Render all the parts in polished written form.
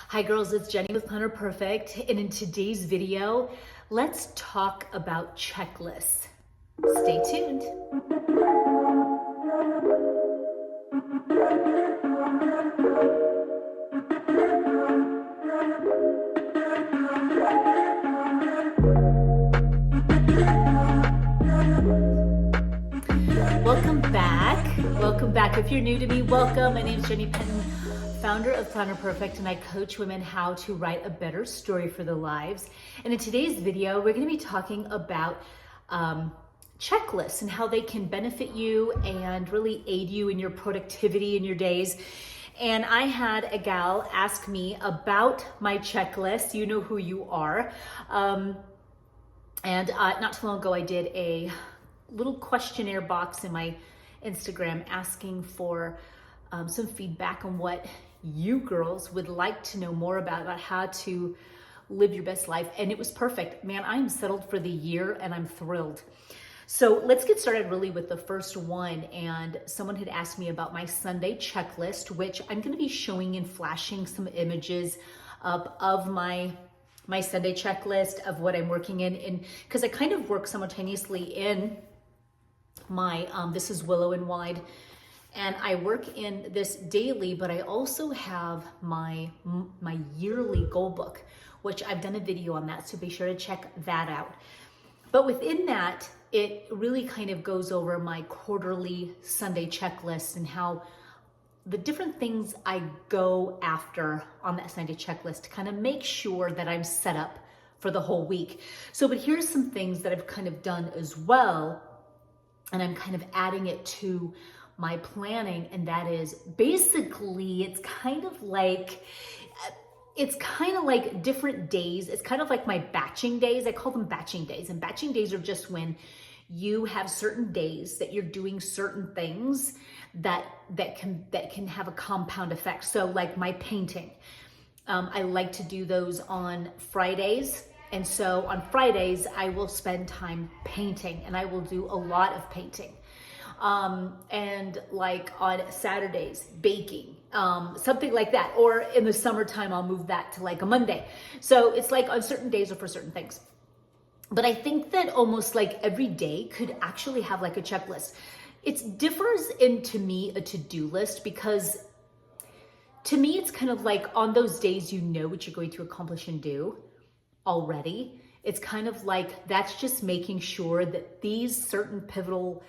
Hi girls, it's Jenny with Planner Perfect, and in today's video, let's talk about checklists. Stay tuned. Welcome back. Welcome back. If you're new to me, welcome. My name is Jenny Penton, founder of Planner Perfect, and I coach women how to write a better story for their lives. And in today's video, we're going to be talking about checklists and how they can benefit you and really aid you in your productivity in your days. And I had a gal ask me about my checklist. You know who you are. And not too long ago, I did a little questionnaire box in my Instagram asking for some feedback on what you girls would like to know more about how to live your best life. And it was perfect. Man, I'm settled for the year and I'm thrilled. So let's get started really with the first one. And someone had asked me about my Sunday checklist, which I'm going to be showing and flashing some images of my Sunday checklist of what I'm working in, because I kind of work simultaneously in my, this is Willow and Wide, and I work in this daily, but I also have my yearly goal book, which I've done a video on that, so be sure to check that out. But within that, it really kind of goes over my quarterly Sunday checklist and how the different things I go after on that Sunday checklist to kind of make sure that I'm set up for the whole week. So, but here's some things that I've kind of done as well, and I'm kind of adding it to my planning, and that is basically it's kind of like different days. It's kind of like my batching days. I call them batching days, and batching days are just when you have certain days that you're doing certain things that can have a compound effect. So like my painting, I like to do those on Fridays. And so on Fridays, I will spend time painting, and I will do a lot of painting. And like on Saturdays, baking, something like that. Or in the summertime, I'll move that to like a Monday. So it's like on certain days or for certain things. But I think that almost like every day could actually have like a checklist. It differs in, to me, a to-do list, because to me, it's kind of like on those days, you know what you're going to accomplish and do already. It's kind of like that's just making sure that these certain pivotal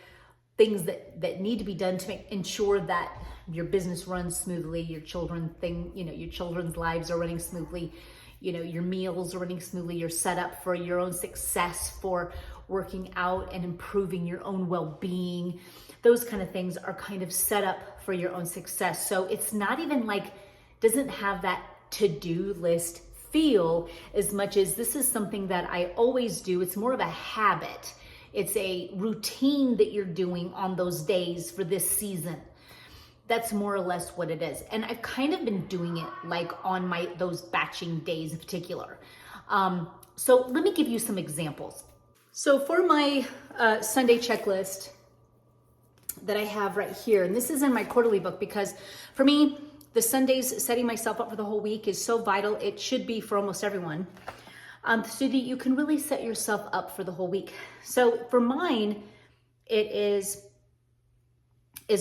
things that need to be done to ensure that your business runs smoothly, your children's lives are running smoothly, your meals are running smoothly, you're set up for your own success, for working out and improving your own well-being. Those kind of things are kind of set up for your own success. So it's not even like, doesn't have that to-do list feel as much as this is something that I always do. It's more of a habit. It's a routine that you're doing on those days for this season. That's more or less what it is. And I've kind of been doing it like on those batching days in particular. So let me give you some examples. So for my Sunday checklist that I have right here, and this is in my quarterly book, because for me, the Sundays, setting myself up for the whole week is so vital. It should be for almost everyone, so that you can really set yourself up for the whole week. So for mine, it is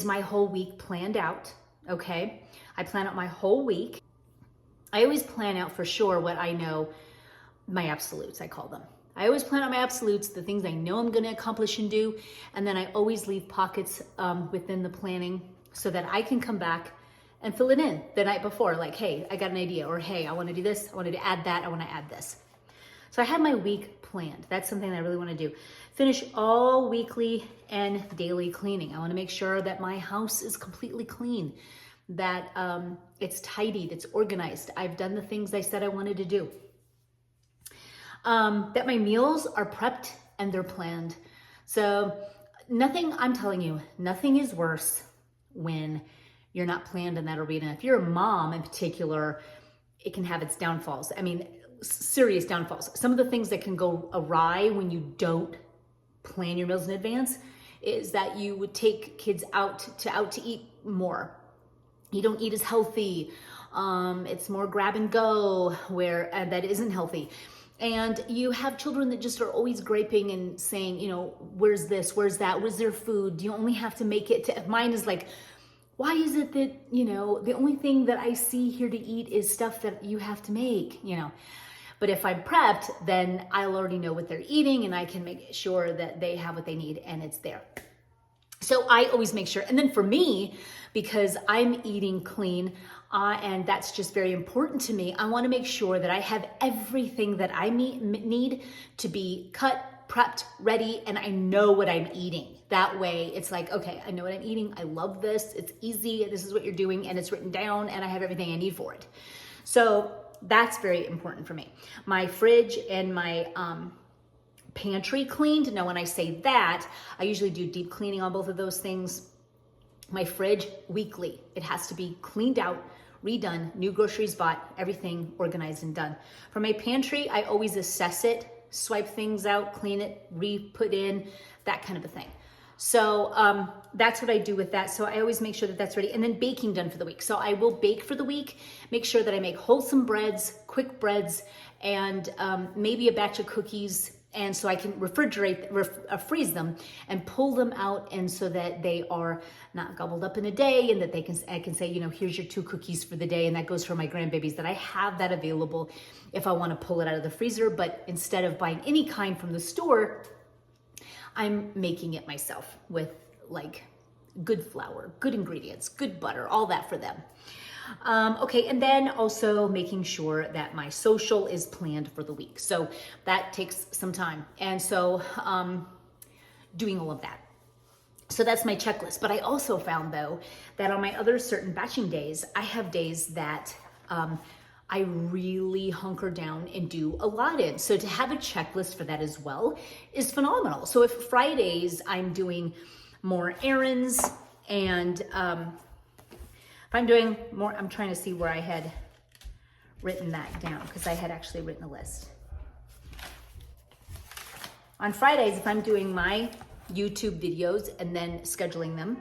my whole week planned out, okay? I plan out my whole week. I always plan out for sure what I know, my absolutes, I call them. I always plan out my absolutes, the things I know I'm gonna accomplish and do, and then I always leave pockets within the planning so that I can come back and fill it in the night before, like, hey, I got an idea, or hey, I wanna do this, I wanted to add that, I wanna add this. So I have my week planned. That's something that I really wanna do. Finish all weekly and daily cleaning. I wanna make sure that my house is completely clean, that it's tidied, it's organized. I've done the things I said I wanted to do. That my meals are prepped and they're planned. So I'm telling you, nothing is worse when you're not planned in that arena. If you're a mom in particular, it can have its downfalls. I mean, serious downfalls. Some of the things that can go awry when you don't plan your meals in advance is that you would take kids out to eat more. You don't eat as healthy. It's more grab and go where that isn't healthy. And you have children that just are always griping and saying, you know, where's this, where's that, where's their food? You only have to make it to, mine is like, why is it that, you know, the only thing that I see here to eat is stuff that you have to make, you know? But if I'm prepped, then I'll already know what they're eating and I can make sure that they have what they need and it's there. So I always make sure. And then for me, because I'm eating clean, and that's just very important to me, I want to make sure that I have everything that I need to be cut, prepped, ready, and I know what I'm eating. That way it's like, okay, I know what I'm eating. I love this. It's easy. This is what you're doing and it's written down and I have everything I need for it. So that's very important for me. My fridge and my pantry cleaned. Now, when I say that, I usually do deep cleaning on both of those things. My fridge weekly, it has to be cleaned out, redone, new groceries bought, everything organized and done. For my pantry, I always assess it, swipe things out, clean it, re-put in, that kind of a thing. So that's what I do with that. So I always make sure that that's ready. And then baking done for the week. So I will bake for the week, make sure that I make wholesome breads, quick breads, and maybe a batch of cookies. And so I can freeze them and pull them out, and so that they are not gobbled up in a day, and that I can say, you know, here's your 2 cookies for the day, and that goes for my grandbabies, that I have that available if I want to pull it out of the freezer. But instead of buying any kind from the store, I'm making it myself with like good flour, good ingredients, good butter, all that for them. Okay, and then also making sure that my social is planned for the week. So that takes some time. And so doing all of that. So that's my checklist. But I also found, though, that on my other certain batching days, I have days that I really hunker down and do a lot in. So to have a checklist for that as well is phenomenal. So if Fridays I'm doing more errands, and if I'm doing more, I'm trying to see where I had written that down, because I had actually written a list. On Fridays, if I'm doing my YouTube videos and then scheduling them,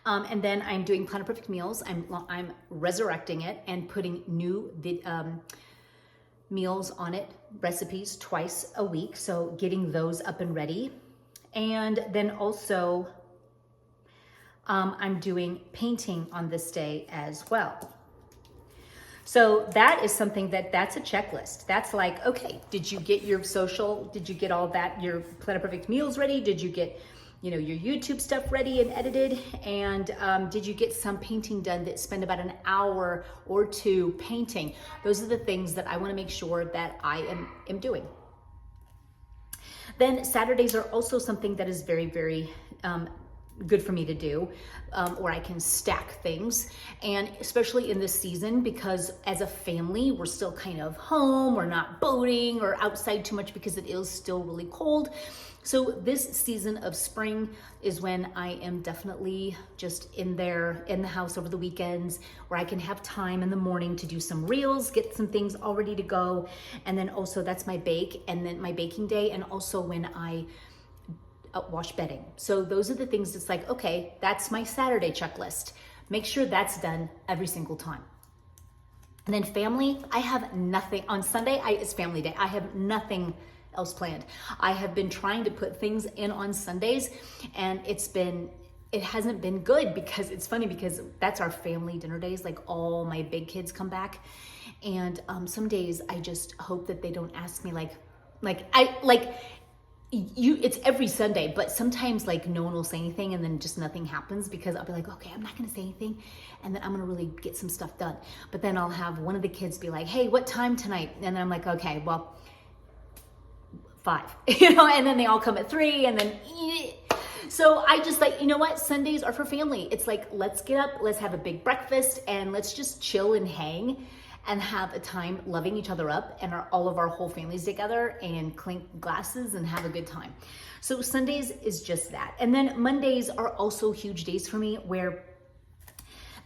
and then I'm doing Planet Perfect Meals, I'm resurrecting it and putting new meals on it, recipes twice a week. So getting those up and ready. And then also I'm doing painting on this day as well. So that is something that's a checklist. That's like, okay, did you get your social? Did you get all that, your Planet Perfect Meals ready? Did you get, you know, your YouTube stuff ready and edited? And did you get some painting done that spend about an hour or 2 painting? Those are the things that I want to make sure that I am doing. Then Saturdays are also something that is very, very good for me to do, where I can stack things. And especially in this season, because as a family, we're still kind of home, we're not boating or outside too much because it is still really cold. So this season of spring is when I am definitely just in the house over the weekends, where I can have time in the morning to do some reels, get some things all ready to go. And then also that's my bake, and then my baking day, and also when I wash bedding. So those are the things that's like, okay, that's my Saturday checklist. Make sure that's done every single time. And then family, I have nothing. On Sunday, it's family day. I have nothing else planned. I have been trying to put things in on Sundays, and it hasn't been good, because it's funny, because that's our family dinner days. Like, all my big kids come back, and some days I just hope that they don't ask me it's every Sunday, but sometimes like no one will say anything, and then just nothing happens, because I'll be like, okay, I'm not gonna say anything, and then I'm gonna really get some stuff done. But then I'll have one of the kids be like, hey, what time tonight? And then I'm like, okay, well, 5, and then they all come at 3, and then, so I just like, you know what? Sundays are for family. It's like, let's get up, let's have a big breakfast, and let's just chill and hang and have a time loving each other up, and all of our whole families together, and clink glasses and have a good time. So Sundays is just that. And then Mondays are also huge days for me, where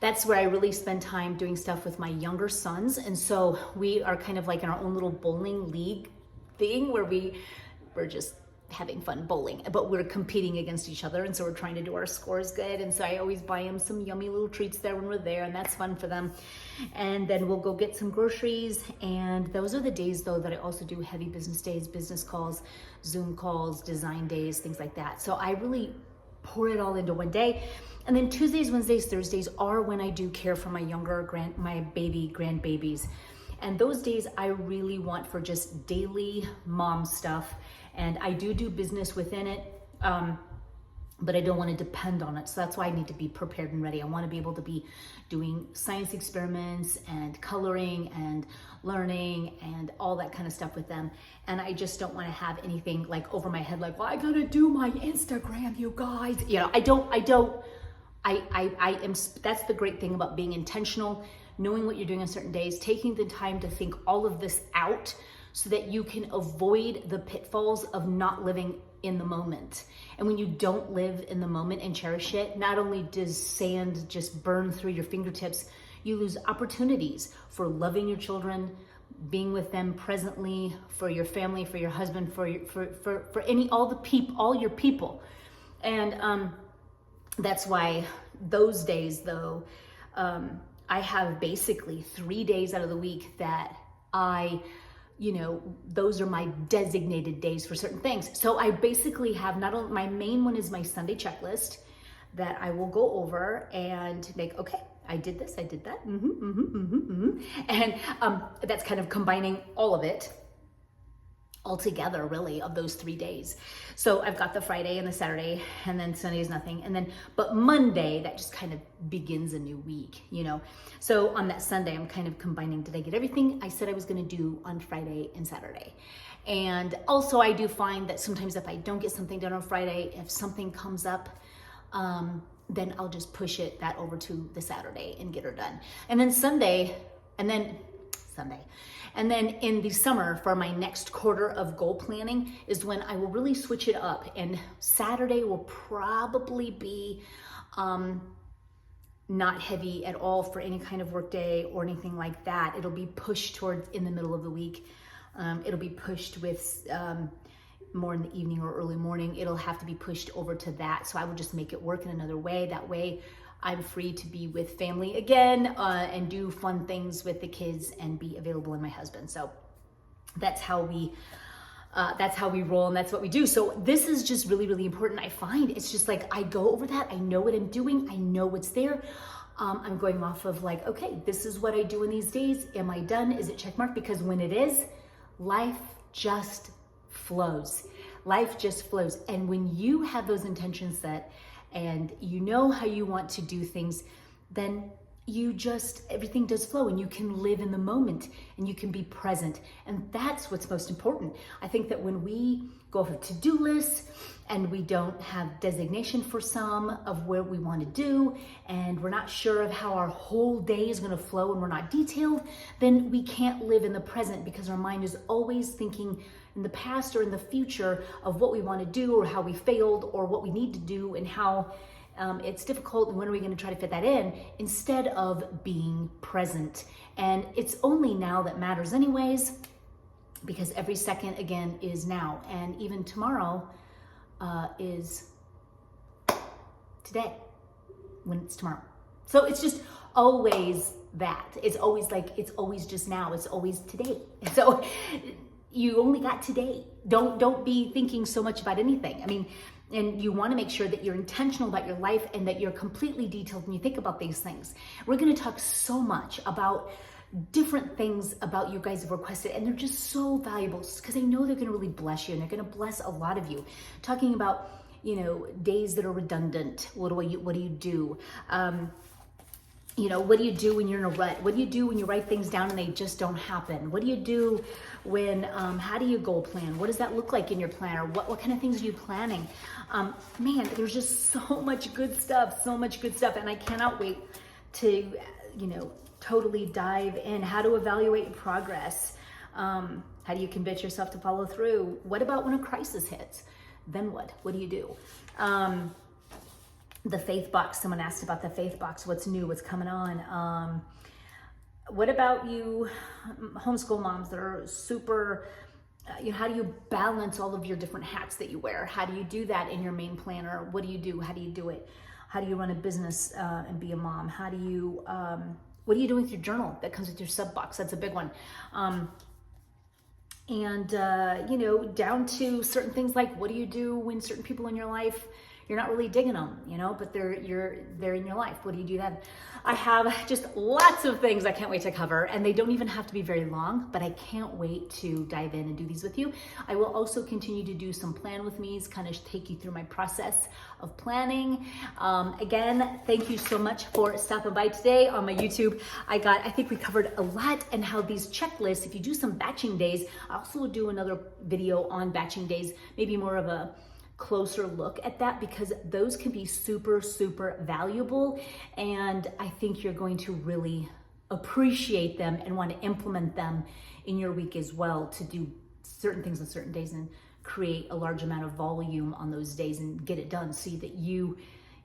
that's where I really spend time doing stuff with my younger sons. And so we are kind of like in our own little bowling league thing, where we're just having fun bowling, but we're competing against each other, and so we're trying to do our scores good. And so I always buy them some yummy little treats there when we're there, and that's fun for them. And then we'll go get some groceries. And those are the days though that I also do heavy business days, business calls, Zoom calls, design days, things like that. So I really pour it all into one day. And then Tuesdays, Wednesdays, Thursdays are when I do care for my my baby grandbabies. And those days I really want for just daily mom stuff. And I do business within it, but I don't want to depend on it. So that's why I need to be prepared and ready. I want to be able to be doing science experiments and coloring and learning and all that kind of stuff with them. And I just don't want to have anything like over my head, like, well, I gotta do my Instagram, you guys. You know, I am, that's the great thing about being intentional, knowing what you're doing on certain days, taking the time to think all of this out so that you can avoid the pitfalls of not living in the moment. And when you don't live in the moment and cherish it, not only does sand just burn through your fingertips, you lose opportunities for loving your children, being with them presently, for your family, for your husband, for all your people. And that's why those days though, I have basically 3 days out of the week that those are my designated days for certain things. So I basically have not only, my main one is my Sunday checklist that I will go over and make, okay, I did this, I did that, and that's kind of combining all of it all together, really, of those 3 days. So I've got the Friday and the Saturday, and then Sunday is nothing. And then, but Monday, that just kind of begins a new week, you know? So on that Sunday, I'm kind of combining, did I get everything I said I was gonna do on Friday and Saturday? And also I do find that sometimes if I don't get something done on Friday, if something comes up, then I'll just push that over to the Saturday and get her done. And then Sunday, and then in the summer for my next quarter of goal planning is when I will really switch it up. And Saturday will probably be not heavy at all for any kind of work day or anything like that. It'll be pushed towards in the middle of the week. It'll be pushed with more in the evening or early morning. It'll have to be pushed over to that. So I will just make it work in another way. That way I'm free to be with family again and do fun things with the kids and be available with my husband. So that's how we roll, and that's what we do. So this is just really, really important. I find it's just like, I go over that. I know what I'm doing. I know what's there. I'm going off of like, okay, this is what I do in these days. Am I done? Is it check mark? Because when it is, life just flows. Life just flows. And when you have those intentions set and you know how you want to do things, then everything does flow, and you can live in the moment and you can be present. And that's what's most important. I think that when we go over to-do lists and we don't have designation for some of where we want to do, and we're not sure of how our whole day is going to flow, and we're not detailed, then we can't live in the present, because our mind is always thinking in the past or in the future of what we want to do or how we failed or what we need to do and how it's difficult and when are we going to try to fit that in, instead of being present. And it's only now that matters anyways, because every second again is now, and even tomorrow is today when it's tomorrow. So it's just always that. It's always like, it's always just now. It's always today. So you only got today. Don't be thinking so much about anything. I mean, and you want to make sure that you're intentional about your life and that you're completely detailed when you think about these things. We're going to talk so much about different things about you guys have requested, and they're just so valuable because I know they're going to really bless you, and they're going to bless a lot of you. Talking about, days that are redundant. What do you do? What do you do when you're in a rut? What do you do when you write things down and they just don't happen? What do you do when, how do you goal plan? What does that look like in your planner? What kind of things are you planning? Man, there's just so much good stuff. And I cannot wait to, totally dive in. How to evaluate your progress. How do you convince yourself to follow through? What about when a crisis hits? Then what? What do you do? The faith box, someone asked about the faith box. What's new? What's coming on? What about you homeschool moms that are super how do you balance all of your different hats that you wear? How do you do that in your main planner? What do you do? How do you do it? How do you run a business and be a mom? How do you, what are you doing with your journal that comes with your sub box? That's a big one. Down to certain things like, what do you do when certain people in your life, you're not really digging them, but they're in your life. What do you do then? I have just lots of things I can't wait to cover, and they don't even have to be very long, but I can't wait to dive in and do these with you. I will also continue to do some plan with me's, kind of take you through my process of planning. Again, thank you so much for stopping by today on my YouTube. I think we covered a lot, and how these checklists, if you do some batching days, I also will do another video on batching days, maybe more of a closer look at that, because those can be super, super valuable. And I think you're going to really appreciate them and want to implement them in your week as well, to do certain things on certain days and create a large amount of volume on those days and get it done, so that you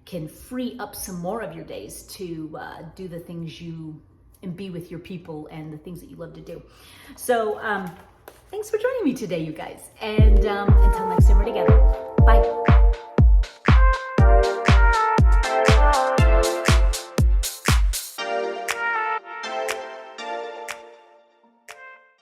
can free up some more of your days to do the things and be with your people and the things that you love to do. So thanks for joining me today, you guys. And until next time we're together. Bye.